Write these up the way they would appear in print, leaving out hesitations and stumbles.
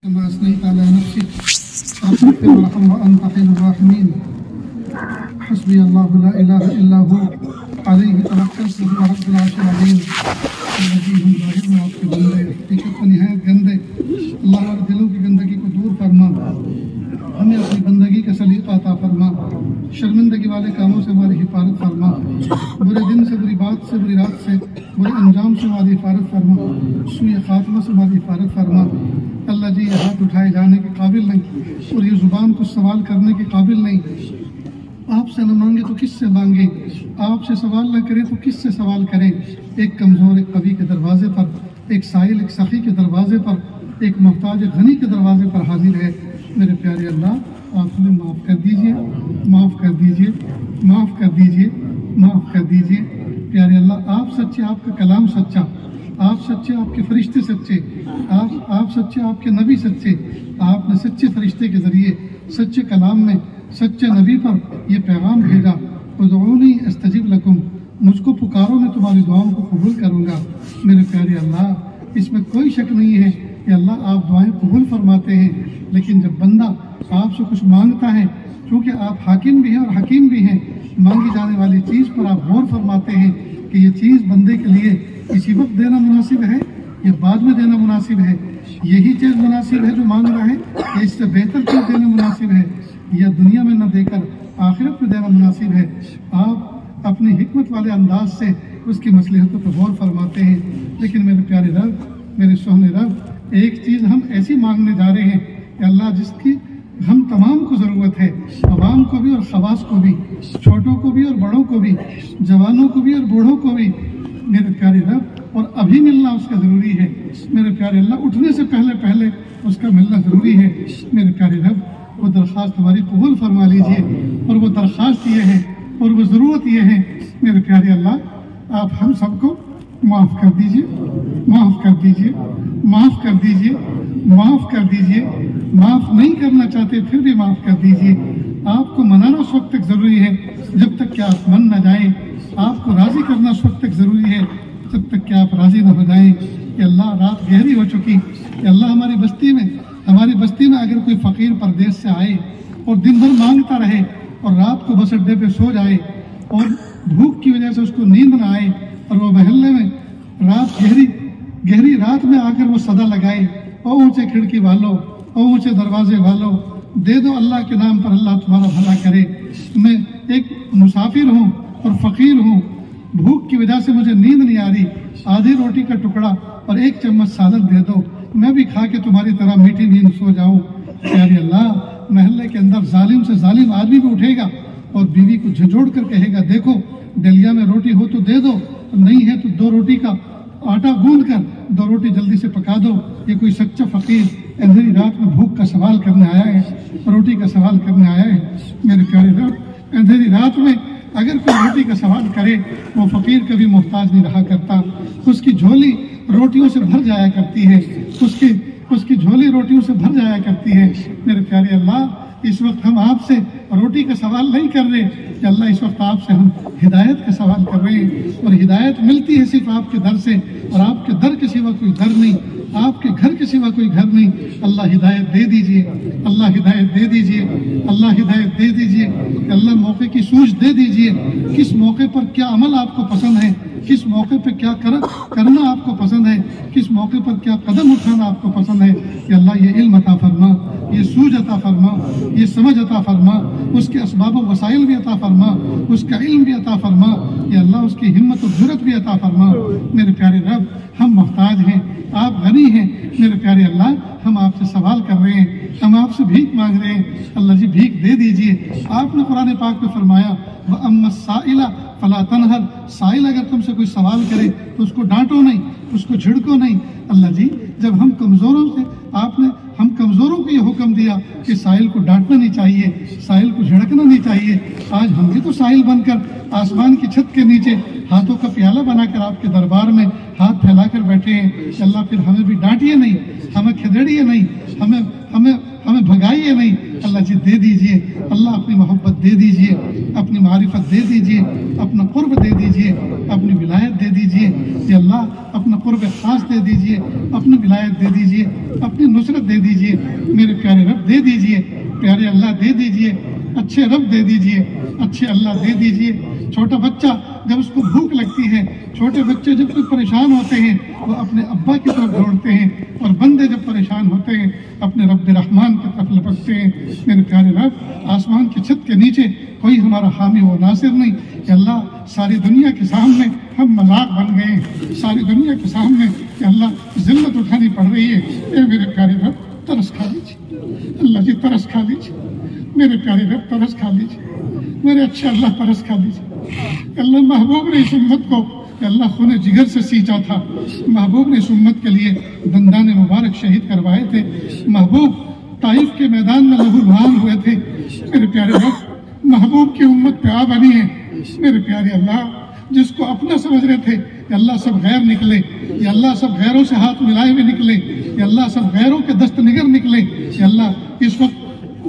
كما أثنيت على نفسك ربك وارحم وأنت خير الراحمين. حسبي الله لا إله إلا هو عليه توكلت وهو رب العرش العظيم الذي هم ظاہر میں آپ کے بندے حقیقت میں نہایت گندے. اللہ ہمارے دلوں کی گندگی کو دور فرما، ہمیں اپنی بندگی کا سلیقہ عطا فرما، شرمندگی والے کاموں سے ہماری حفاظت فرما، برے دن سے، بری بات سے، بری رات سے، برے انجام سے ہماری حفاظت فرما، سوء خاتمہ سے ہماری حفاظت فرما. اللہ جی یہ ہاتھ اٹھائے جانے کے قابل نہیں اور یہ زبان کو سوال کرنے کے قابل نہیں. آپ سے نہ مانگے تو کس سے مانگے، آپ سے سوال نہ کریں تو کس سے سوال کریں. ایک کمزور ایک قوی کے دروازے پر، ایک سائل ایک سخی کے دروازے پر، ایک محتاج غنی کے دروازے پر حاضر ہے. میرے پیارے اللہ آپ ہمیں معاف کر دیجئے، معاف کر دیجئے، معاف کر دیجئے، معاف کر دیجئے. پیارے اللہ آپ سچے، آپ کا کلام سچا، آپ سچے، آپ کے فرشتے سچے، آپ سچے، آپ کے نبی سچے. آپ نے سچے فرشتے کے ذریعے سچے کلام میں سچے نبی پر یہ پیغام بھیجا، ادعونی استجب لکم، مجھ کو پکارو میں تمہاری دعاؤں کو قبول کروں گا. میرے پیارے اللہ اس میں کوئی شک نہیں ہے کہ اللہ آپ دعائیں قبول فرماتے ہیں، لیکن جب بندہ آپ سے کچھ مانگتا ہے، چونکہ آپ حاکم بھی ہیں اور حکیم بھی ہیں، مانگی جانے والی چیز پر آپ غور فرماتے ہیں کہ یہ چیز بندے کے لیے اسی وقت دینا مناسب ہے یا بعد میں دینا مناسب ہے، یہی چیز مناسب ہے جو مانگ رہا ہے یا اس سے بہتر چیز دینا مناسب ہے، یا دنیا میں نہ دے کر آخرت میں دینا مناسب ہے. آپ اپنی حکمت والے انداز سے اس کی مصلحتوں پر غور فرماتے ہیں. لیکن میرے پیارے رب، میرے سونے رب، ایک چیز ہم ایسی مانگنے جا رہے ہیں کہ اللہ جس کی ہم تمام کو ضرورت ہے، عوام کو بھی اور خواص کو بھی، چھوٹوں کو بھی اور بڑوں کو بھی، جوانوں کو بھی اور بوڑھوں کو بھی. میرے پیارے رب اور ابھی ملنا اس کا ضروری ہے. میرے پیارے اللہ اٹھنے سے پہلے اس کا ملنا ضروری ہے. میرے پیارے رب وہ درخواست ہماری قبول فرما لیجئے، اور وہ درخواست یہ ہے اور وہ ضرورت یہ ہے. میرے پیارے اللہ آپ ہم سب کو معاف کر دیجئے، معاف کر دیجئے، معاف کر دیجئے، معاف کر دیجئے. معاف نہیں کرنا چاہتے پھر بھی معاف کر دیجئے. آپ کو منانا اس وقت تک ضروری ہے جب تک کہ آپ من نہ جائیں. آپ کو راضی کرنا اس وقت تک ضروری ہے جب تک کہ آپ راضی نہ ہو جائیں. کہ اللہ رات گہری ہو چکی، کہ اللہ ہماری بستی میں اگر کوئی فقیر پردیس سے آئے اور دن بھر مانگتا رہے اور رات کو بس اڈے پہ سو جائے اور بھوک کی وجہ سے اس کو نیند نہ آئے اور وہ محلے میں رات گہری رات میں آ کر وہ صدا لگائے، او اونچے کھڑکی والو، او اونچے دروازے والو، دے دو اللہ کے نام پر، اللہ تمہارا بھلا کرے. میں ایک مسافر ہوں اور فقیر ہوں، بھوک کی وجہ سے مجھے نیند نہیں آ رہی، آدھی روٹی کا ٹکڑا اور ایک چمچ سالن دے دو، میں بھی کھا کے تمہاری طرح میٹھی نیند سو جاؤں. پیارے اللہ محلے کے اندر ظالم سے ظالم آدمی بھی اٹھے گا اور بیوی کو جھنجھوڑ کر کہے گا دیکھو ڈلیا میں روٹی ہو تو دے دو، نہیں ہے تو 2 روٹی کا آٹا گوندھ کر 2 روٹی جلدی سے پکا دو. یہ کوئی سچا فقیر اندھیری رات میں بھوک کا سوال کرنے آیا ہے، روٹی کا سوال کرنے آیا ہے. میرے پیارے رب اندھیری رات میں اگر کوئی روٹی کا سوال کرے وہ فقیر کبھی محتاج نہیں رہا کرتا، اس کی جھولی روٹیوں سے بھر جایا کرتی ہے، اس کی جھولی روٹیوں سے بھر جایا کرتی ہے. میرے پیارے اللہ اس وقت ہم آپ سے روٹی کا سوال نہیں کر رہے کہ اللہ اس وقت آپ سے ہم ہدایت کا سوال کر رہے ہیں، اور ہدایت ملتی ہے صرف آپ کے در سے، اور آپ کے در کے سوا کوئی در نہیں، آپ کے گھر کے سوا کوئی گھر نہیں. اللہ ہدایت دے دیجئے، اللہ ہدایت دے دیجئے، اللہ ہدایت دے دیجئے. اللہ موقع کی سوچ دے دیجئے، کس موقع پر کیا عمل آپ کو پسند ہے، کس موقع پہ کیا کرنا آپ کو پسند ہے، کس موقع پر کیا قدم اٹھانا آپ کو پسند ہے. کہ اللہ یہ علم عطا فرما، یہ سوچ عطا فرما، یہ سمجھ عطا فرما، اس کے اسباب و وسائل بھی عطا فرما، اس کا علم بھی عطا فرما. یا اللہ اس کی ہمت و جرت بھی عطا فرما. میرے پیارے رب ہم محتاج ہیں، آپ غنی ہیں. میرے پیارے اللہ ہم آپ سے سوال کر رہے ہیں، ہم آپ سے بھیک مانگ رہے ہیں. اللہ جی بھیک دے دیجئے. آپ نے قرآن پاک میں فرمایا وَأَمَّا السَّائِلَ فَلَا تَنْهَرْ، سائل اگر تم سے کوئی سوال کرے تو اس کو ڈانٹو نہیں، اس کو جھڑکو نہیں. اللہ جی جب ہم کمزوروں سے آپ نے ہم کمزوروں کو یہ حکم دیا کہ سائل کو ڈانٹنا نہیں چاہیے، سائل کو جھڑکنا نہیں چاہیے، آج ہم بھی تو سائل بن کر آسمان کی چھت کے نیچے ہاتھوں کا پیالہ بنا کر آپ کے دربار میں ہاتھ پھیلا کر بیٹھے ہیں. اللہ پھر ہمیں بھی ڈانٹیے نہیں، ہمیں کھدڑیے نہیں، ہمیں بھگائیے نہیں. اللہ جی دے دیجئے، اللہ اپنی محبت دے دیجئے، اپنی معرفت دے دیجئے، اپنا قرب دے دیجئے، اپنی ولایت دے دیجئے. یا اللہ اپنا قرب خاص دے دیجئے، اپنی ولایت دے دیجئے، اپنی نصرت دے دیجئے. دیجئے میرے پیارے رب، دے دیجئے پیارے اللہ، دے دیجئے اچھے رب، دے دیجئے اچھے اللہ، دے دیجئے۔ چھوٹا بچہ جب اس کو بھوک لگتی ہے، چھوٹے بچے جب کوئی پریشان ہوتے ہیں وہ اپنے ابا کی طرف دوڑتے ہیں، اور بندے جب پریشان ہوتے ہیں اپنے رب رحمان کی طرف لپکتے ہیں۔ میرے پیارے رب، آسمان کی چھت کے نیچے کوئی ہمارا حامی و ناصر نہیں کہ اللہ ساری دنیا کے سامنے ہم مذاق بن گئے ہیں، ساری دنیا کے سامنے کہ اللہ ذلت اٹھانی پڑ رہی ہے۔ اے میرے پیارے رب، ترس کھا لیجیے اللہ جی، ترس کھا لیجیے میرے پیارے رب، ترس کھا لیجیے میرے اچھے اللہ، ترس کھا لیجیے۔ اللہ محبوب نے اس امت کو اللہ خون جگر سے سینچا تھا، محبوب نے اس امت کے لیے دندان مبارک شہید کروائے تھے، محبوب طائف کے میدان میں لہو لہان ہوئے تھے۔ میرے پیارے رب، محبوب کی امت پہ آ بنی ہے میرے پیارے اللہ، جس کو اپنا سمجھ رہے تھے کہ اللہ سب غیر نکلے، یا اللہ سب غیروں سے ہاتھ ملائے ہوئے نکلے، یا اللہ سب غیروں کے دست نگر نکلے، یا اللہ اس وقت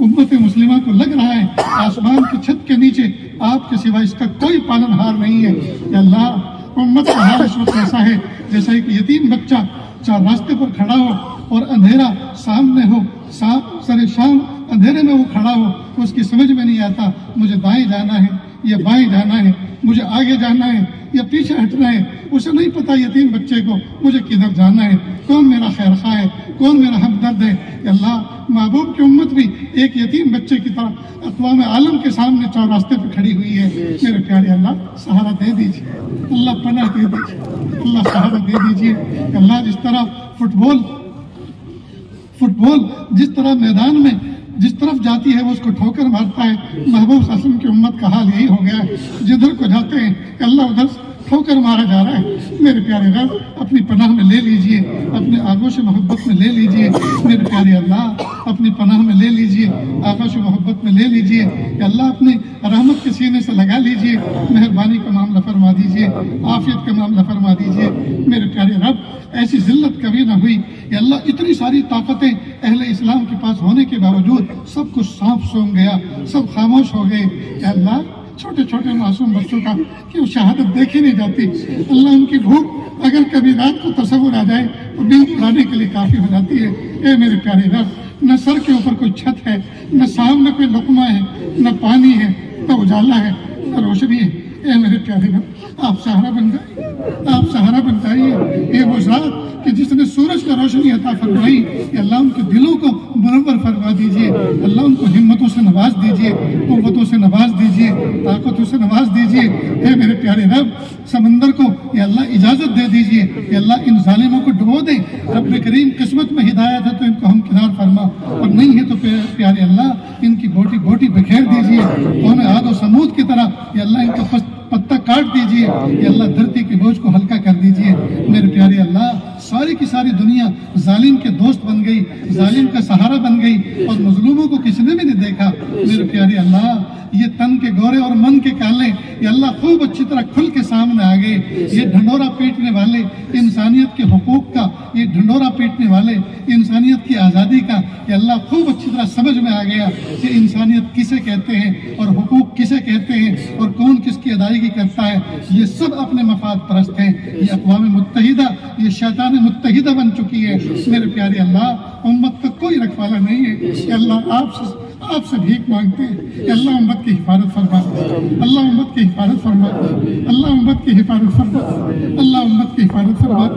امت مسلمہ کو لگ رہا ہے آسمان کی چھت کے نیچے آپ کے سوا اس کا کوئی پالن ہار نہیں ہے۔ یا اللہ امت کا حال اس وقت ایسا ہے جیسا ایک یتیم بچہ چار راستے پر کھڑا ہو اور اندھیرا سامنے ہو، سر شام اندھیرے میں وہ کھڑا ہو، اس کی سمجھ میں نہیں آتا مجھے دائیں جانا ہے یا بائیں جانا ہے، مجھے آگے جانا ہے یا پیچھے ہٹنا ہے، اسے نہیں پتا یتیم بچے کو مجھے کدھر جانا ہے، کون میرا خیر خواہ ہے، کون میرا ہمدرد ہے۔ یا اللہ محبوب کی امت بھی ایک یتیم بچے کی طرح اقوام عالم کے سامنے چوراستے پہ کھڑی ہوئی ہے۔ میرے پیارے اللہ سہارا دے دیجیے، اللہ پناہ دے دیجیے، اللہ سہارا دے دیجیے۔ اللہ جس طرح فٹ بال جس طرح میدان میں جس طرف جاتی ہے وہ اس کو ٹھوکر مارتا ہے، محبوب صلی اللہ علیہ وسلم کی امت کا حال یہی ہو گیا ہے، جدھر کو جاتے ہیں کہ اللہ ادھر ٹھوکر مارا جا رہا ہے۔ میرے پیارے رب اپنی پناہ میں لے لیجئے، اپنے آغوش محبت میں لے لیجئے میرے پیارے اللہ، اپنی پناہ میں لے لیجئے، آغوش محبت میں لے لیجئے کہ اللہ اپنی رحمت کے سینے سے لگا لیجئے، مہربانی کا معاملہ فرما دیجئے، عافیت کا معاملہ فرما دیجئے۔ میرے پیارے رب ایسی ذلت کبھی نہ ہوئی کہ اللہ اتنی ساری طاقتیں اہل اسلام کے پاس ہونے کے باوجود سب کچھ سانپ سونگ گیا، سب خاموش ہو گئے کہ اللہ چھوٹے چھوٹے معصوم بچوں کا کیوں شہادت دیکھی نہیں جاتی؟ اللہ ان کی بھوک اگر کبھی رات کو تصور آ جائے تو دل اڑانے کے لیے کافی ہو جاتی ہے۔ اے میرے پیارے رب، نہ سر کے اوپر کوئی چھت ہے، نہ سامنے کوئی لقمہ ہے، نہ پانی ہے، نہ اجالا ہے، نہ روشنی ہے۔ اے میرے پیارے رب آپ سہارا بن جائیے، آپ سہارا بن جائیے۔ اے وہ ذات کہ جس نے سورج کو روشنی عطا فرمائی، کہ اللہ ان کے دلوں کو منور فرما دیجئے، اللہ ان کو ہمتوں سے نواز دیجئے، قوتوں سے نواز دیجئے، طاقتوں سے نواز دیجئے۔ اے میرے پیارے رب سمندر کو یا اللہ اجازت دے دیجئے کہ اللہ ان ظالموں کو ڈبو دے۔ رب کریم قسمت میں ہدایت ہے تو ان کو ہم کنار فرما، اور نہیں ہے تو پیارے اللہ ان کی بوٹی بوٹی بکھیر دیجئے، قوم عاد و سمود کی طرح یا اللہ ان کا پتہ کاٹ دیجئے، یا اللہ دھرتی کے بوجھ کو ہلکا کر دیجئے۔ میرے پیارے اللہ ساری کی ساری دنیا ظالم کے دوست بن گئی، ظالم کا سہارا بن گئی، اور مظلوموں کو کسی نے بھی نہیں دیکھا۔ میرے پیارے اللہ یہ تن کے گورے اور من کے کالے یہ اللہ خوب اچھی طرح کھل کے سامنے آ گئے۔ یہ ڈھنڈورا پیٹنے والے انسانیت کے حقوق کا، یہ ڈھنڈورا پیٹنے والے انسانیت کی آزادی کا یہ اللہ خوب اچھی طرح سمجھ میں آ گیا کہ انسانیت کسے کہتے ہیں اور حقوق کسے کہتے ہیں اور کون کس کی ادائیگی کرتا ہے۔ یہ سب اپنے مفاد پرست ہیں۔ یہ اقوام متحدہ یہ شیطان متحدہ بن چکی ہے۔ میرے پیارے اللہ امت کا کوئی رکھوالا نہیں ہے کہ اللہ آپ سے بھیک مانگتے ہیں کہ اللہ امت کی حفاظت فرما، اللہ امت کی حفاظت فرما، اللہ امت کی حفاظت فرما، اللہ امت کی حفاظت فرما۔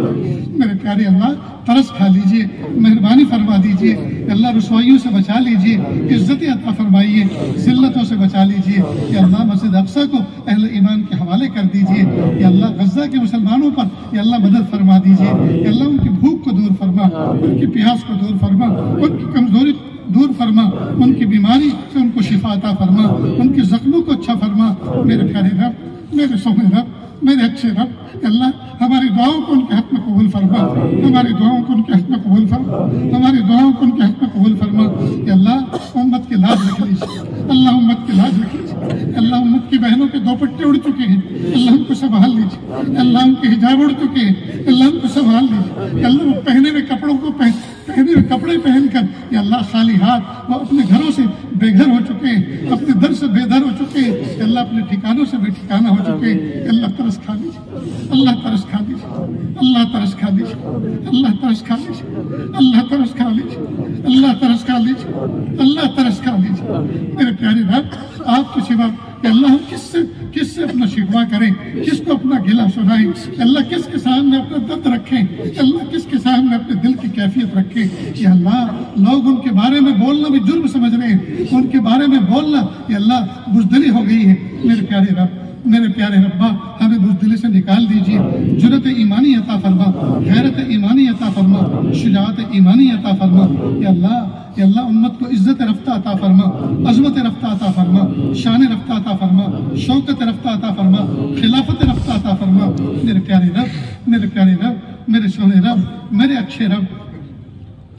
میرے پیارے اللہ ترس کھا لیجئے، مہربانی فرما دیجئے، اللہ رسوائیوں سے بچا لیجئے، عزت عطا فرمائیے، ذلتوں سے بچا لیجئے، کہ اللہ مسجد اقصی کو اہل ایمان کے حوالے کر دیجئے، کہ اللہ غزہ کے مسلمانوں پر یا اللہ مدد فرما دیجئے، کہ اللہ ان کی بھوک کو دور فرما، ان کی پیاس کو دور فرما، ان کی کمزوری دور فرما، ان کی بیماری سے ان کو شفا عطا فرما، ان کے زخموں کو اچھا فرما۔ میرے پیارے رب، میرے سونے رب، میرے اچھے رب، اللہ ہماری دعاؤں کو ان کے حق میں قبول فرما، ہماری دعاؤں کو ان کے حق میں قبول فرما، ہماری دعاؤں کو ان کے حق میں قبول فرما۔ کہ اللہ امت کے لاج رکھ لیجیے، اللہ امت کے لاج رکھ لیجیے، اللہ امت کی بہنوں کے دوپٹے اڑ چکے ہیں، اللہ ان کو سنبھال لیجیے، اللہ ان کے حجاب اڑ چکے ہیں، اللہ ان کو سنبھال لیجیے، اللہ وہ پہنے ہوئے کپڑوں کو پہنے ہوئے کپڑے پہن کر یا اللہ خالی ہاتھ وہ اپنے گھروں سے بے گھر ہو چکے ہیں، اپنے در سے بے در ہو چکے ہیں، اللہ اپنے ٹھکانوں سے بے ٹھکانہ ہو چکے ہیں، اللہ ترس کھا لیجیے، اللہ ترس کھا لیجیے، اللہ ترس کھا لیجیے، اللہ ترس کھا لیجیے، اللہ ترس کھا لیجیے، اللہ ترس کھا لیجیے، اللہ ترس کھا لیجیے۔ میرے پیارے رب، آپ کے سوا کہ اللہ ہم کس سے اپنا شکوہ کریں، کس کو اپنا گلہ سنائیں، اللہ کس کے سامنے اپنا درد رکھیں، اللہ کس کے سامنے اپنے دل کی کیفیت رکھیں۔ یا اللہ لوگ ان کے بارے میں بولنا بھی جرم سمجھ رہے ہیں، ان کے بارے میں بولنا یا اللہ بزدلی ہو گئی ہے۔ میرے پیارے رب، میرے پیارے ربا، ہمیں بزدلی سے نکال دیجیے، جرأت ایمانی عطا فرما، غیرت ایمانی عطا فرما، شجاعت ایمانی عطا فرما۔ یا اللہ امت کو عزت رفتہ عطا فرما، عظمت رفتہ عطا فرما، شان رفتہ عطا فرما، شوکت رفتہ عطا فرما، خلافت رفتہ عطا فرما۔ میرے پیارے رب، میرے پیارے رب، میرے سونے رب، میرے اچھے رب،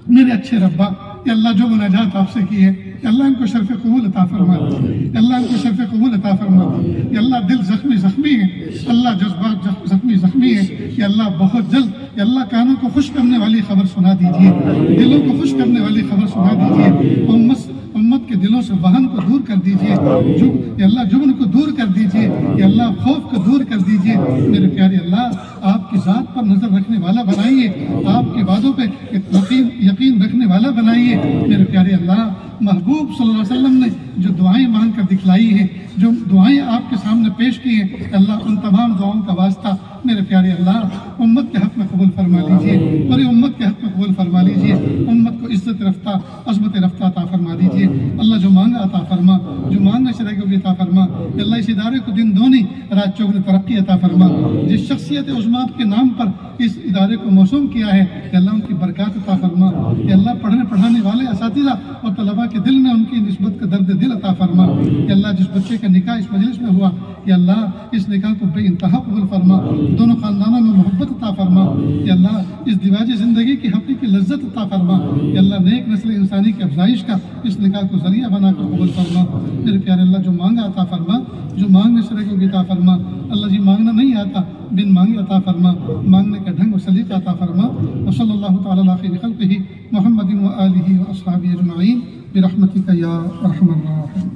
میرے اچھے ربا، یا اللہ جو مناجات آپ سے کی ہے یا اللہ ان کو شرف قبول عطا فرما، یا اللہ ان کو شرف قبول عطا فرما۔ یا اللہ دل زخمی ہے، اللہ جذبات زخمی ہے، یا اللہ بہت جلد یا اللہ کانوں کو خوش کرنے والی خبر سنا دیجیے، دلوں کو خوش کرنے والی خبر سنا دیجیے، امت کے دلوں سے وہن کو دور کر دیجیے، یا اللہ جبن کو دور کر دیجیے، یا اللہ خوف کو دور کر دیجیے۔ میرے پیارے اللہ آپ کی ذات پر نظر رکھنے والا بنائیے، آپ کے وعدوں پہ یقین رکھنے والا بنائیے۔ میرے پیارے اللہ محبوب صلی اللہ علیہ وسلم نے جو دعائیں مانگ کر دکھلائی ہیں، جو دعائیں آپ کے سامنے پیش کی ہیں، اللہ ان تمام دعاؤں کا واسطہ میرے پیارے اللہ امت کے حق میں قبول فرما لیجیے، پوری امت کے حق میں قبول فرما لیجیے، امت کو عزت رفتہ عظمت رفتہ عطا فرما دیجیے۔ اللہ جو مانگا عطا فرما، جو مانگنا چاہے گا وہ عطا فرما۔ اللہ اس ادارے کو دن دونی رات چوگنی ترقی عطا فرما۔ جس شخصیت عظمیٰ کے نام پر اس ادارے کو موسوم کیا ہے اللہ ان کی برکات عطا فرما۔ یا اللہ پڑھنے پڑھانے والے اساتذہ اور طلباء کے دل میں ان کی نسبت کا درد دل عطا فرما۔ یا اللہ جس بچے کا نکاح اس مجلس میں ہوا یا اللہ اس نکاح کو بے انتہا قبول فرما، دونوں خاندانوں میں محبت عطا فرما۔ یا اللہ اس دیواج زندگی کی حقیقی لذت عطا فرما۔ یا اللہ نیک نسل انسانی کی افزائش کا اس نکاح کو ذریعہ بنا کر قبول فرما۔ میرے پیارے اللہ جو مانگا عطا فرما، جو مانگنے سے رہے گا عطا فرما۔ اللہ جی مانگنا نہیں آتا، بن مانگے عطا فرما، مانگنے کا ڈھنگ و سلیقہ عطا فرما۔ وصلی اللہ تعالی علی خیر خلقہ محمد و آلہ و اصحابہ اجمعین برحمتک یا ارحم الراحمین۔